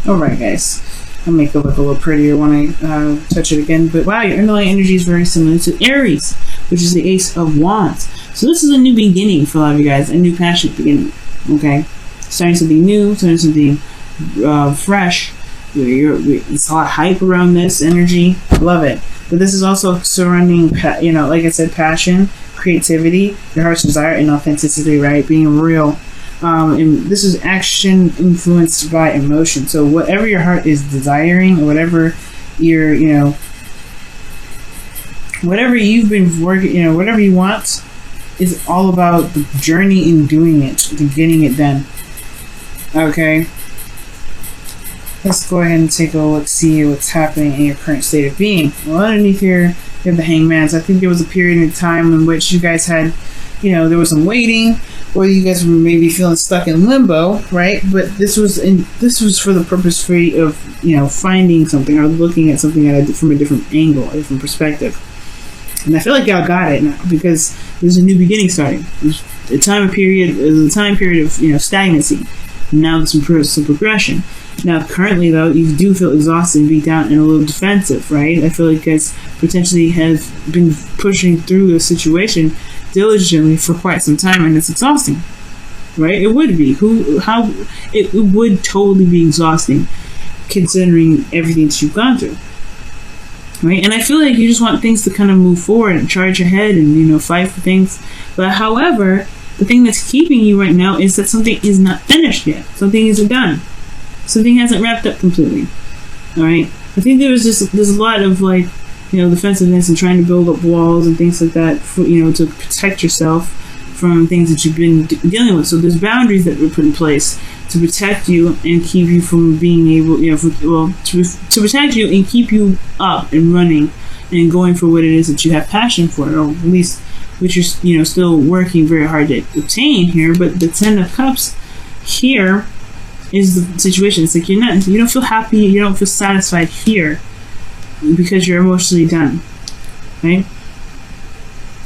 Alright, guys. I'll make it look a little prettier when I touch it again. But wow, your underlying energy is very similar to Aries, which is the Ace of Wands. So this is a new beginning for a lot of you guys, a new passionate beginning. Okay, starting something new, starting something fresh. It's a lot of hype around this energy. Love it. But this is also surrounding, like I said, passion, creativity, your heart's desire, and authenticity. Right, being real. And this is action influenced by emotion. So whatever your heart is desiring, or whatever whatever you've been working, whatever you want, is all about the journey in doing it, to getting it done. Okay. Let's go ahead and take a look, see what's happening in your current state of being. Well, underneath here, you have the Hangman. So I think there was a period of time in which you guys had, there was some waiting, or you guys were maybe feeling stuck in limbo, right? But this was for the purpose of finding something or looking at something from a different angle, a different perspective. And I feel like y'all got it now, because there's a new beginning starting. There's a time period of stagnancy. Now there's some progression. Now, currently, though, you do feel exhausted and beat down and a little defensive, right? I feel like you guys potentially have been pushing through a situation diligently for quite some time, and it's exhausting, right? It would be. It would totally be exhausting, considering everything that you've gone through, right? And I feel like you just want things to kind of move forward and charge ahead and, fight for things. But, however, the thing that's keeping you right now is that something is not finished yet. Something isn't done. Something hasn't wrapped up completely. All right. I think there's a lot of defensiveness and trying to build up walls and things like that for, to protect yourself from things that you've been dealing with. So there's boundaries that were put in place to protect you and keep you from being able, to protect you and keep you up and running and going for what it is that you have passion for, or at least which you're still working very hard to obtain here. But the Ten of Cups here is the situation. It's like you don't feel happy, you don't feel satisfied here because you're emotionally done, right?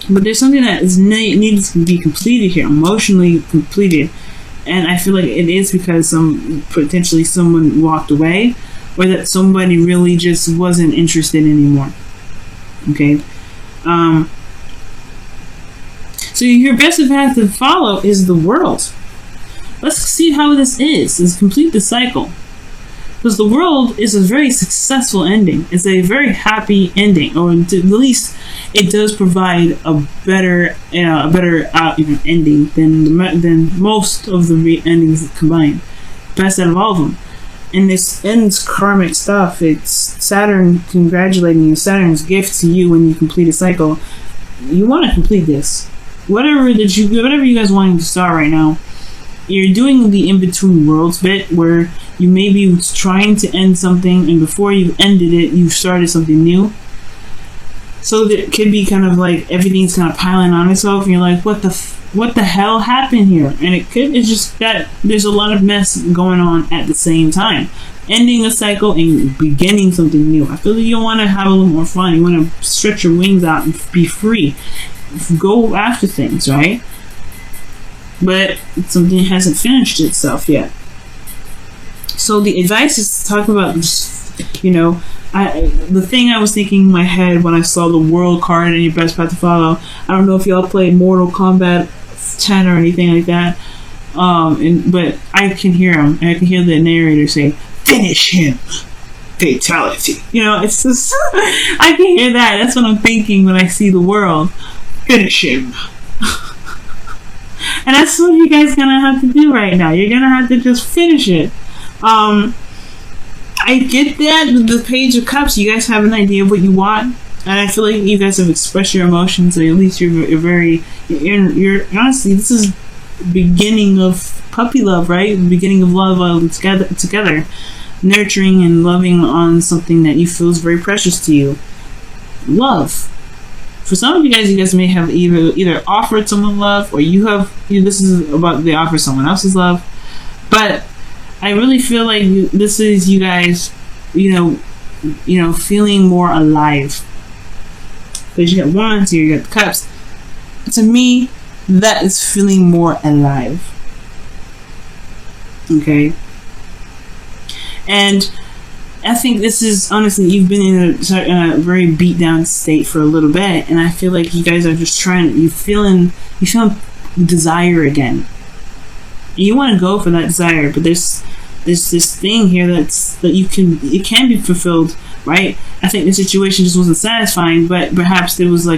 But there's something that needs to be completed here, emotionally completed, and I feel like it is because potentially someone walked away, or that somebody really just wasn't interested anymore. Okay. So your best path to follow is the World. Let's see how this is. Let's complete the cycle. Because the World is a very successful ending. It's a very happy ending, or at least it does provide a better ending than most of the endings combined. Best out of all of them. And this ends karmic stuff. It's Saturn congratulating you. Saturn's gift to you when you complete a cycle. You want to complete this. Whatever you guys wanting to start right now. You're doing the in-between worlds bit, where you may be trying to end something, and before you've ended it, you've started something new. So that it could be kind of like everything's kind of piling on itself, and you're like, what the hell happened here? And it's just that there's a lot of mess going on at the same time. Ending a cycle and beginning something new. I feel like you want to have a little more fun. You want to stretch your wings out and be free. Go after things, right? But something hasn't finished itself yet. So the advice is to talk about, the thing I was thinking in my head when I saw the World card and your best path to follow. I don't know if y'all played Mortal Kombat 10 or anything like that, but I can hear him. And I can hear the narrator say, "Finish him." Fatality. It's just I can hear that. That's what I'm thinking when I see the World. Finish him. And that's what you guys gonna have to do right now. You're gonna have to just finish it. I get that with the Page of Cups. You guys have an idea of what you want, and I feel like you guys have expressed your emotions. Or at least you're honestly, this is the beginning of puppy love, right? The beginning of love all together, nurturing and loving on something that you feel is very precious to you. Love. For some of you guys may have either offered someone love, or this is about they offer someone else's love. But I really feel like this is you guys, feeling more alive. Because you got wands here, you got the cups. To me, that is feeling more alive. Okay? And I think this is, honestly, you've been in a very beat down state for a little bit, and I feel like you guys are just you feeling desire again. And you want to go for that desire, but there's this thing here it can be fulfilled, right? I think the situation just wasn't satisfying, but perhaps there was the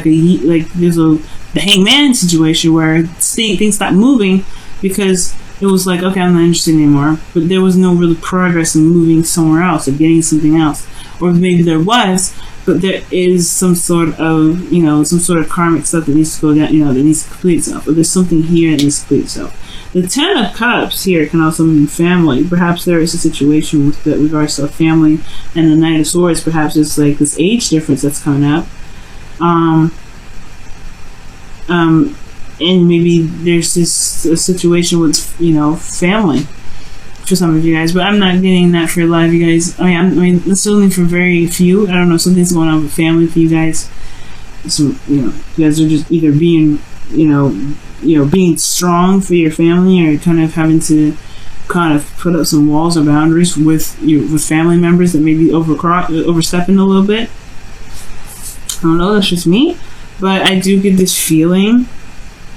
hangman situation where things stopped moving because it was like, okay, I'm not interested anymore, but there was no real progress in moving somewhere else or getting something else. Or maybe there was, but there is some sort of karmic stuff that needs to go down, that needs to complete itself. Or there's something here that needs to complete itself. The Ten of Cups here can also mean family. Perhaps there is a situation with regards to a family, and the Knight of Swords, perhaps it's like this age difference that's coming up. And maybe there's a situation with, family for some of you guys, but I'm not getting that for a lot of you guys. I mean, that's only for very few. I don't know, something's going on with family for you guys. So, you guys are just either being, being strong for your family, or kind of having to kind of put up some walls or boundaries with family members that may be overstepping a little bit. I don't know, that's just me, but I do get this feeling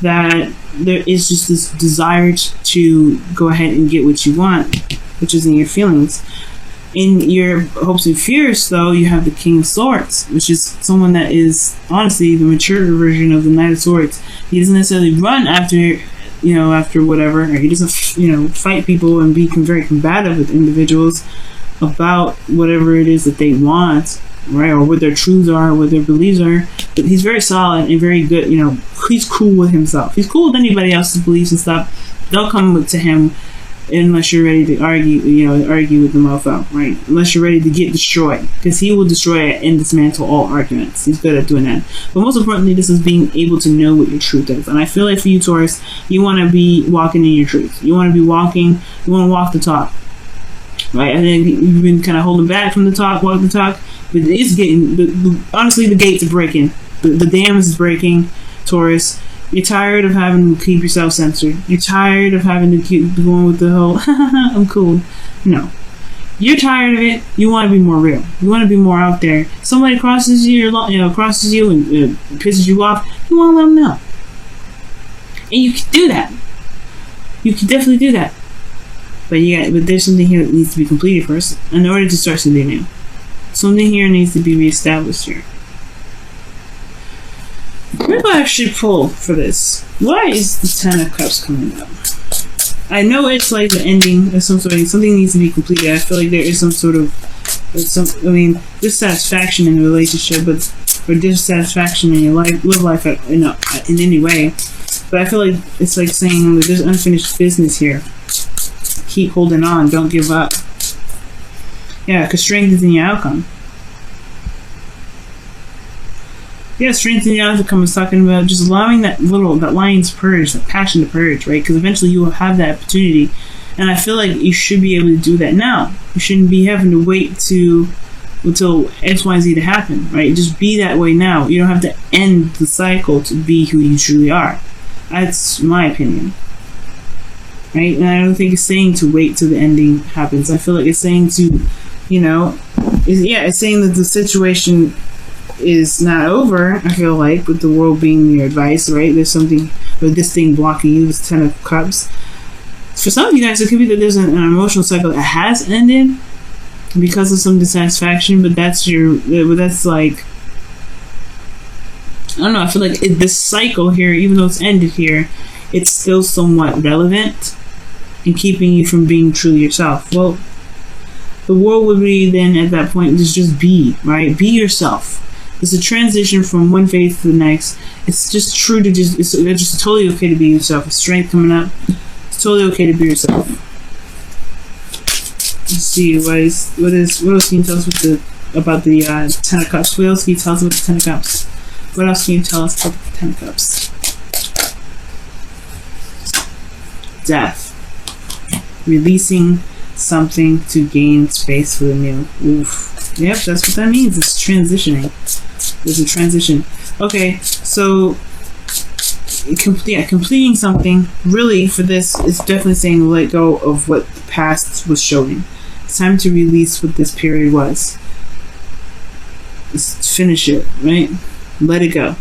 that there is just this desire to go ahead and get what you want, which is in your feelings. In your hopes and fears, though, you have the King of Swords, which is someone that is honestly the mature version of the Knight of Swords. He doesn't necessarily run after whatever, or he doesn't, fight people and be very combative with individuals about whatever it is that they want, right, or what their truths are, what their beliefs are. But he's very solid and very good. He's cool with himself. He's cool with anybody else's beliefs and stuff. They'll come to him unless you're ready to argue with the mofo, right? Unless you're ready to get destroyed, because he will destroy and dismantle all arguments. He's good at doing that. But most importantly, this is being able to know what your truth is. And I feel like for you, Taurus, you want to be walking in your truth. You want to walk the talk, right? I think you've been kind of holding back from the talk, walk the talk, but it's getting, honestly, the gates are breaking. The dam is breaking, Taurus. You're tired of having to keep yourself censored. You're tired of having to keep going with the whole, I'm cool. No. You're tired of it. You want to be more real. You want to be more out there. Somebody crosses you, and pisses you off, you want to let them know. And you can do that. You can definitely do that. But there's something here that needs to be completed first in order to start something new. Something here needs to be reestablished here. Maybe I should pull for this. Why is the Ten of Cups coming up? I know it's like the ending of something needs to be completed. I feel like there is some sort of dissatisfaction in the relationship, or dissatisfaction in your life, live life in any way. But I feel like it's like saying that there's unfinished business here. Keep holding on. Don't give up. Yeah, because strength is in your outcome. Yeah, strength in the outcome is talking about just allowing that lion to purge, that passion to purge, right? Because eventually you will have that opportunity. And I feel like you should be able to do that now. You shouldn't be having to wait until X, Y, Z to happen, right? Just be that way now. You don't have to end the cycle to be who you truly are. That's my opinion. Right? And I don't think it's saying to wait till the ending happens. I feel like it's saying to, it's saying that the situation is not over, I feel like, with the world being your advice, right? There's something with this thing blocking you, this Ten of Cups. For some of you guys, it could be that there's an emotional cycle that has ended because of some dissatisfaction, but that's like, I don't know, I feel like this cycle here, even though it's ended here, it's still somewhat relevant in keeping you from being truly yourself. Well, the world would be then at that point just be, right? Be yourself. It's a transition from one phase to the next. It's just true to it's just totally okay to be yourself. With strength coming up, it's totally okay to be yourself. Let's see, what else can you tell us about the Ten of Cups? What else can you tell us about the Ten of Cups? What else can you tell us about the Ten of Cups? Death. Releasing something to gain space for the new. Oof. Yep, that's what that means. It's transitioning. There's a transition. Okay, so completing something really for this is definitely saying let go of what the past was showing. It's time to release what this period was. Just finish it, right? Let it go.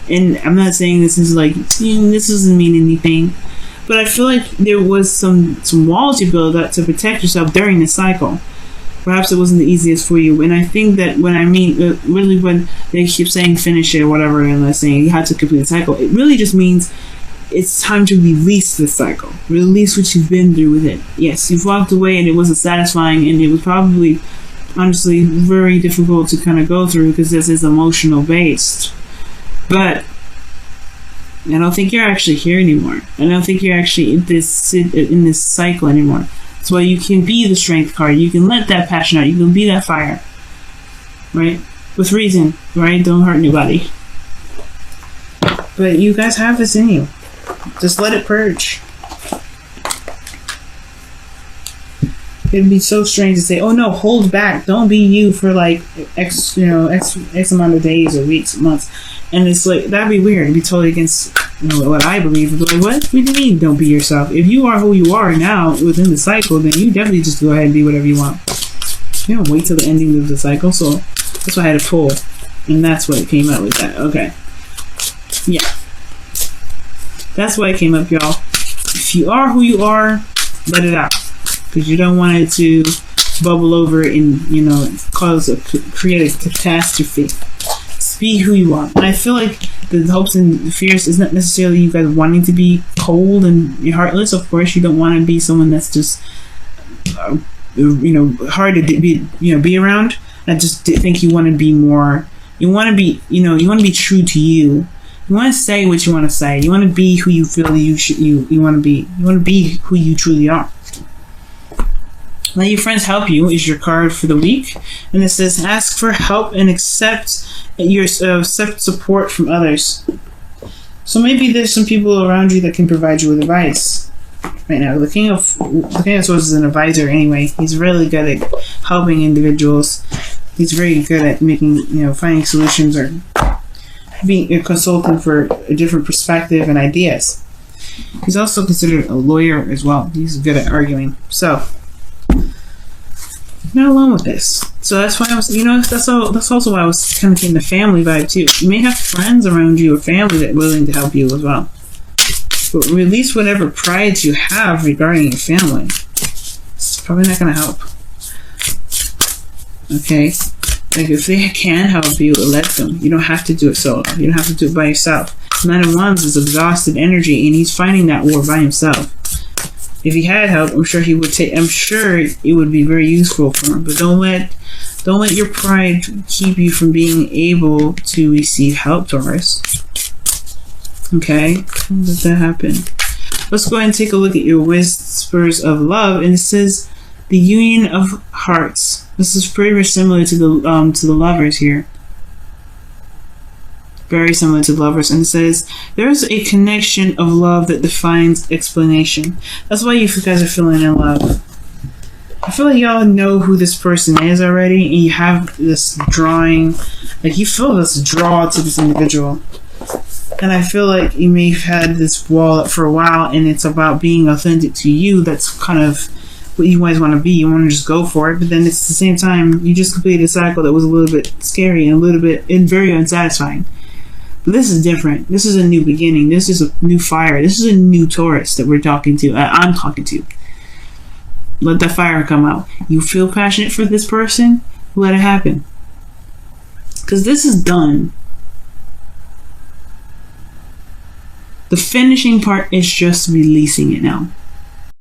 And I'm not saying this is like, this doesn't mean anything, but I feel like there was some walls you built up to protect yourself during the cycle. Perhaps it wasn't the easiest for you. And I think that when I mean, really when they keep saying finish it or whatever, and they're saying you have to complete the cycle, it really just means it's time to release the cycle. Release what you've been through with it. Yes, you've walked away and it wasn't satisfying, and it was probably, honestly, very difficult to kind of go through because this is emotional based. But I don't think you're actually here anymore. I don't think you're actually in this cycle anymore. That's why you can be the strength card. You can let that passion out. You can be that fire, right? With reason, right? Don't hurt anybody. But you guys have this in you. Just let it purge. It'd be so strange to say, "Oh no, hold back. Don't be you for like X amount of days or weeks, or months." And it's like, that'd be weird. It'd be totally against what I believe. It'd be like, what do you mean don't be yourself? If you are who you are now within the cycle, then you definitely just go ahead and be whatever you want. You don't wait till the ending of the cycle. So that's why I had to pull, and that's what it came out with that. Okay, yeah, that's why it came up, y'all. If you are who you are, let it out, because you don't want it to bubble over and create a catastrophe. Be who you are. And I feel like the hopes and fears is not necessarily you guys wanting to be cold and heartless. Of course, you don't want to be someone that's just hard to be around. I just think you want to be more. You want to be you want to be true to you. You want to say what you want to say. You want to be who you feel you want to be. You want to be who you truly are. Let your friends help you is your card for the week, and it says ask for help and accept support from others. So maybe there's some people around you that can provide you with advice right now. The King of Swords is an advisor anyway. He's really good at helping individuals. He's very good at making finding solutions or being a consultant for a different perspective and ideas. He's also considered a lawyer as well. He's good at arguing. So not alone with this. So that's why I was, that's also why I was kind of getting the family vibe too. You may have friends around you or family that are willing to help you as well. But release whatever pride you have regarding your family. It's probably not going to help. Okay? Like if they can help you, let them. You don't have to do it solo. You don't have to do it by yourself. Nine of Wands is exhausted energy, and he's fighting that war by himself. If he had help, I'm sure he would take. I'm sure it would be very useful for him. But don't let your pride keep you from being able to receive help, Taurus. Okay, don't let that happen. Let's go ahead and take a look at your whispers of love, and it says the union of hearts. This is pretty similar to the lovers here. Very similar to lovers, and it says there's a connection of love that defines explanation. That's why you guys are feeling in love. I feel like y'all know who this person is already, and you have this drawing, like you feel this draw to this individual. And I feel like you may have had this wall up for a while, and it's about being authentic to you. That's kind of what you guys want to be. You want to just go for it, but then it's the same time you just completed a cycle that was a little bit scary and a little bit very unsatisfying. This is different. This is a new beginning. This is a new fire. This is a new Taurus that we're talking to. I'm talking to. Let that fire come out. You feel passionate for this person? Let it happen. Because this is done. The finishing part is just releasing it now.